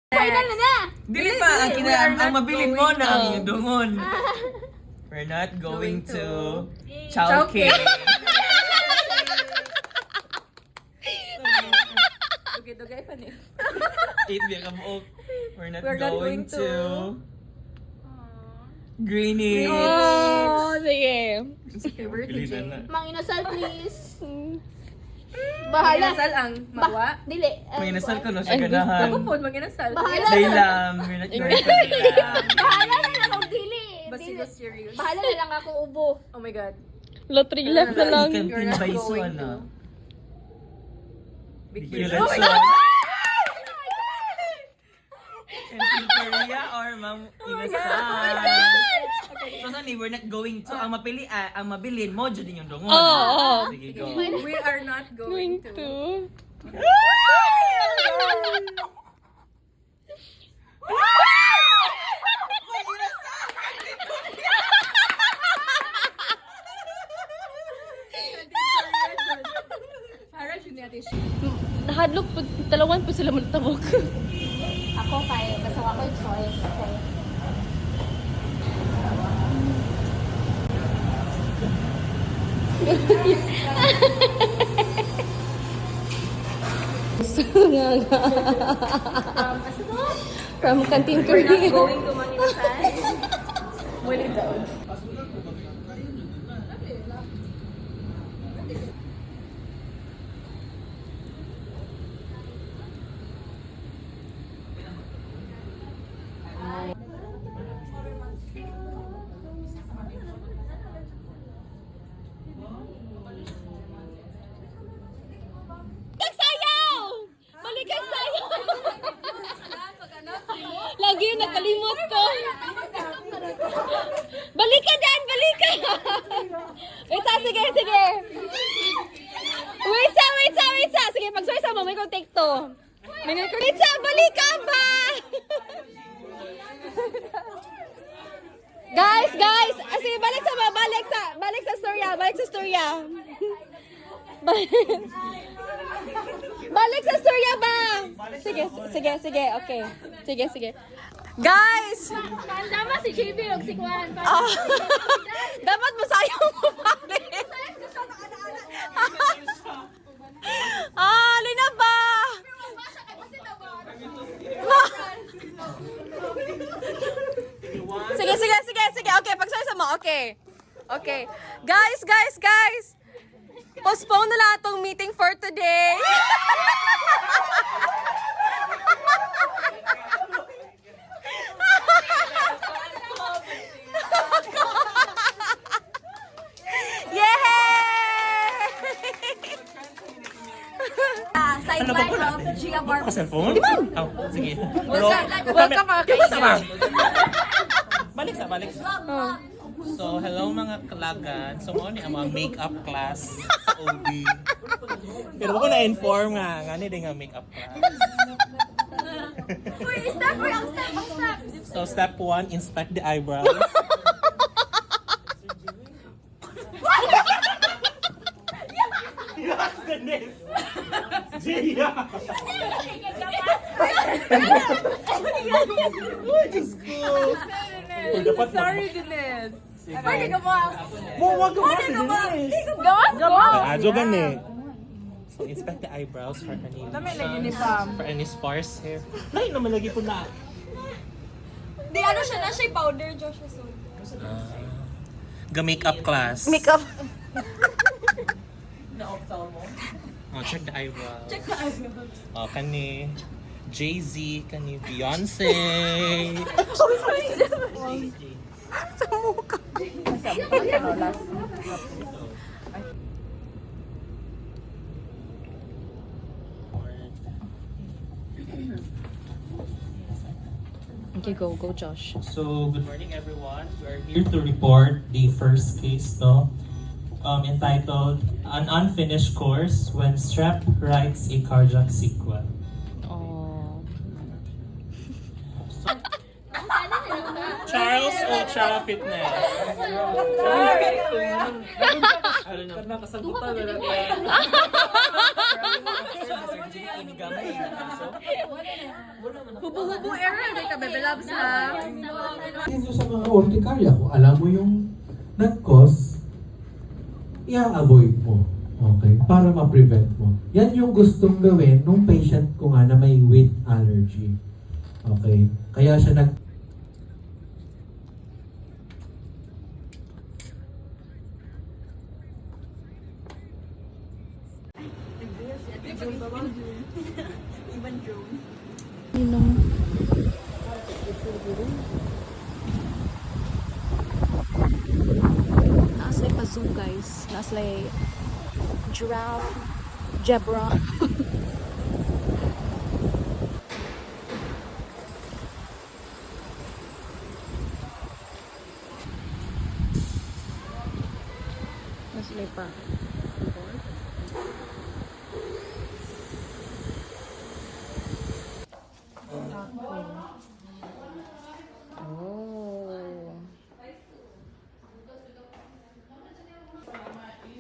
Final na na! Dili pa, ang mabilin mo na ang iyong dungon. We're not going to Chowking. Okay, dugay pa niyo. Eat biya ka buok. We're not going to Greenwich. Oh, sige. Pilitan na. Mang inasal, please. Bahala. Mag-inasal ang mawa. Dili. May inasal ko no sa ganahan. Ako po, mag-inasal. Bahala. Daylam. We're not going to Daylam. Bahala na lang ako, dili. Basigo serious. Bahala na lang ako ubo. Oh my God. Lottery left na lang. Canteen not by going Suan to. na. Big Big deal. Oh my Suan. God! Canteen Korea or Mang Inasal. So saan we're not going to, ang mabilin mo, dyan yung dungon. Oo. Sige, go. We are not Going going to. to. Para yun natin siya. Nahadlok po, talawan po sila magtabok. Ako kay, basta ako yung choice. Okay. From Canteen We're not Korea. going to Manginasal. Wala daw. Sayaw! Balik kang sayaw! Lagi yun, nakalimot ko. Balik ka, Dan! Balik ka! Wait sa, sige, sige. Wait sa. Sige, pag-soy sa mo, may kong take to. Wait sa, balik ka ba? Guys! Sige, balik sa storya. Balik sa storya ba? Sige, okay. Sige. Guys! Tama si JB og si Kwan. Dapat masayaw mo balik. Alin na ba? Sige. Okay, pagsayaw mo. Okay. Guys! Postpone na lang itong meeting for today. Sideline of Gia Bar. Ka cellphone? Oh, sige. Welcome mga kaibigan. Balik sa. So, hello mga kalagan. So, mo ni ang mga makeup class sa OB. Pero ako na-inform nga din nga makeup class. Step. So, step 1, inspect the eyebrows. Goodness! Gia! Diyos ko! Sorry, Denise. Sige. Pwede ka mo. Wag ka Denise! Gawas mo. Adyo gani. So, inspect the eyebrows for any Dami lagi ni Pam. for any sparse hair. Nay, naman lagi po na. Di ano siya na siya powder, Joshua. Ga-makeup class. Makeup. Oh, check the eyebrows. Oh, kani Jay-Z, kani Beyonce. Sa mukha. Okay, go Josh. So, good morning everyone. We're here to report the first case, no? Entitled An Unfinished Course When Strep Writes a Cardiac Sequel. Oh. Charles Ultra Fitness. Sorry. Hubo-hubo era, di ka bebelabs ha. Ito sa mga urticaria, kung alam mo yung nag-cause, i-avoid mo. Okay? Para ma-prevent mo. Yan yung gustong gawin nung patient ko nga na may wheat allergy. Okay? Kaya siya nag... Naaslay pa zoo guys. Naaslay giraffe, zebra. Naaslay pa. Oh.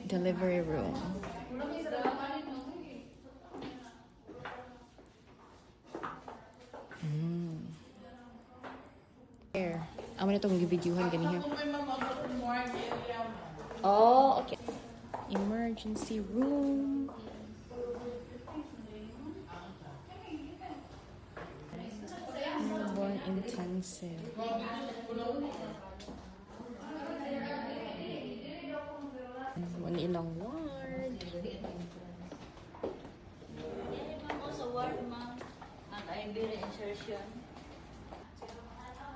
Delivery room. Here. Amo na itong videohan ganihan. Oh, okay. Emergency room. Newborn intensive. One ilang ward.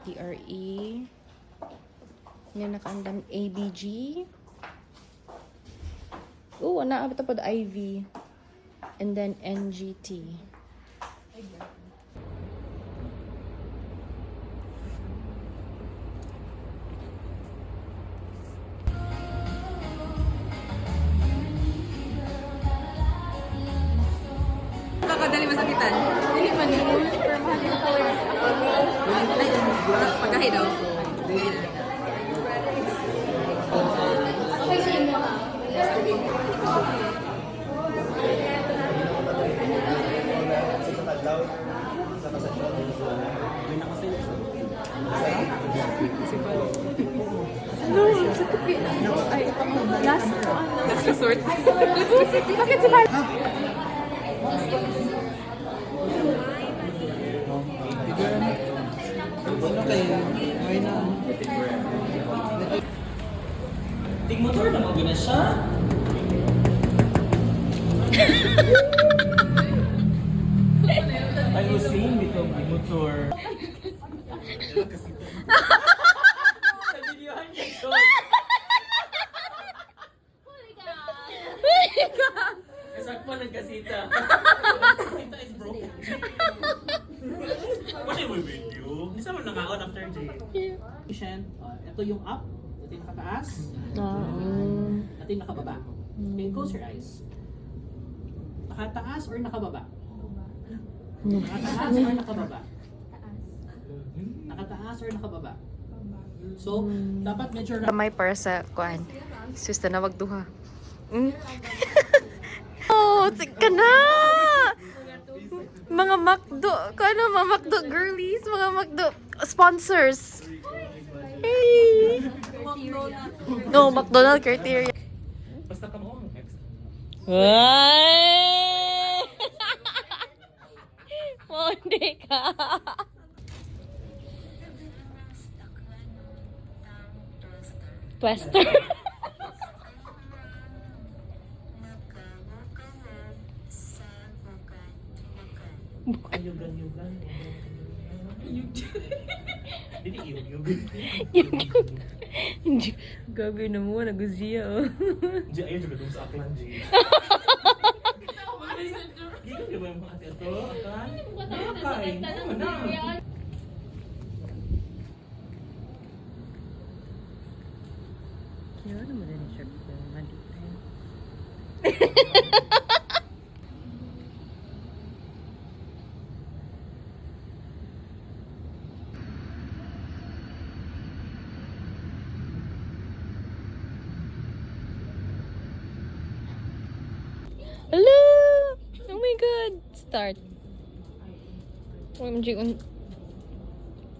DRE. Yan nakaandam ABG. Oh, naabot pa IV. And then NGT. Kakadali masakitan. Dili man ni mo. Pagkahi daw. Last resort. Bakit si Mar? Tingmotor na mo gina siya. Ay, using dito ang motor. Sa videohan niya ito. Nasakpa ng kasita. Kasita is broken. Wala yung video. Hindi sa man nangaon after J. Patient, ito yung up, ito yung nakataas, Ah. ito yung nakababa. Okay, close your eyes. Nakataas or nakababa? Nakataas or nakababa? Nakataas or nakababa? So, dapat medyo Kamay para sa kuan. Susta na magduha. Oh, tika na! Mga McDo, ano mga McDo girlies, mga McDo sponsors. Hey! No, McDonald criteria. Basta ka mo. Ay! Hindi ka. Twister. Ayugan. Hindi iyog. Gabi na mo, naguziya oh. Di ayun juga dun sa aklan, J. Gigan di ba yung mga ate ito? Aklan? Akay. Oo na. Kaya naman na siya mandi. Hello! start. OMG.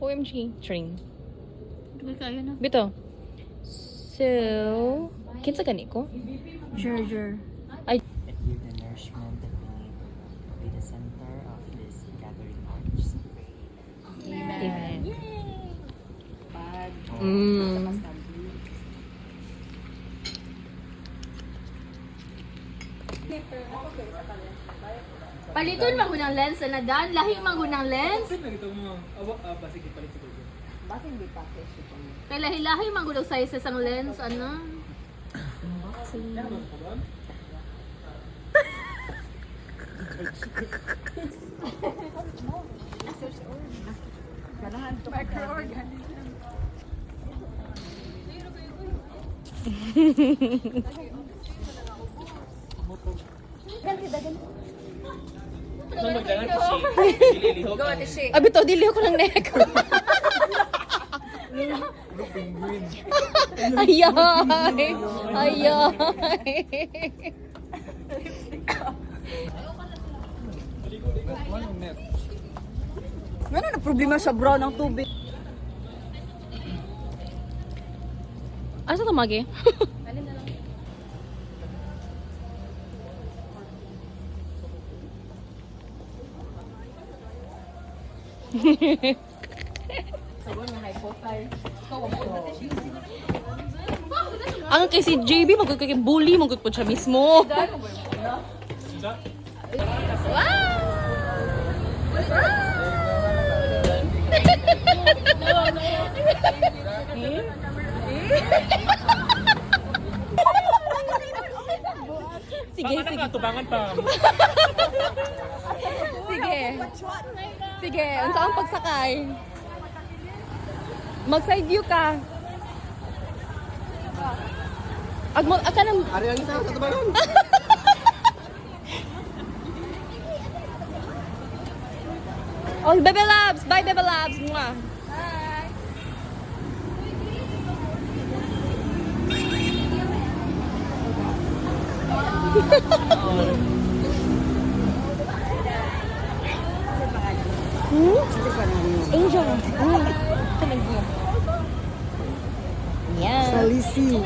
OMG. Train. Hindi kayo na. Bito. So, kinsa gani ko? Sure. Ay, It will the nourishment that we need be the center of this gathering arts. amen. Pag Mm. paliton magunang lens na dan, lahi magunang lens. Kay lahi-lahi magunang sizes ang lens ano. Ano magdangan si Lilihok? Abi to, dili ko ng neck. Ayay! Ayay! Ano na problema sa brown ng tubig? Asa to magi? Ang kay si JB magkakay bully magkak po siya mismo. Sige, Baka sige. nakatubangan pa. Sige. Sige, unsa ang pagsakay? Mag-side view ka. Aka nang... Ari ang isa sa tabangan. Oh, Bebe Labs! Bye, Bebe Labs! Mwah! Angel. Yan. Salisi.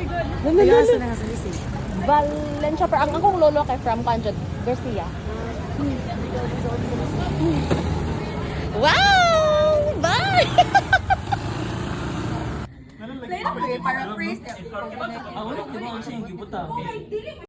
Valencia, pero ang akong lolo kay from Conjad Garcia. Wow! Bye! Paraphrase. Ako na, di ba ang siyang gibuta?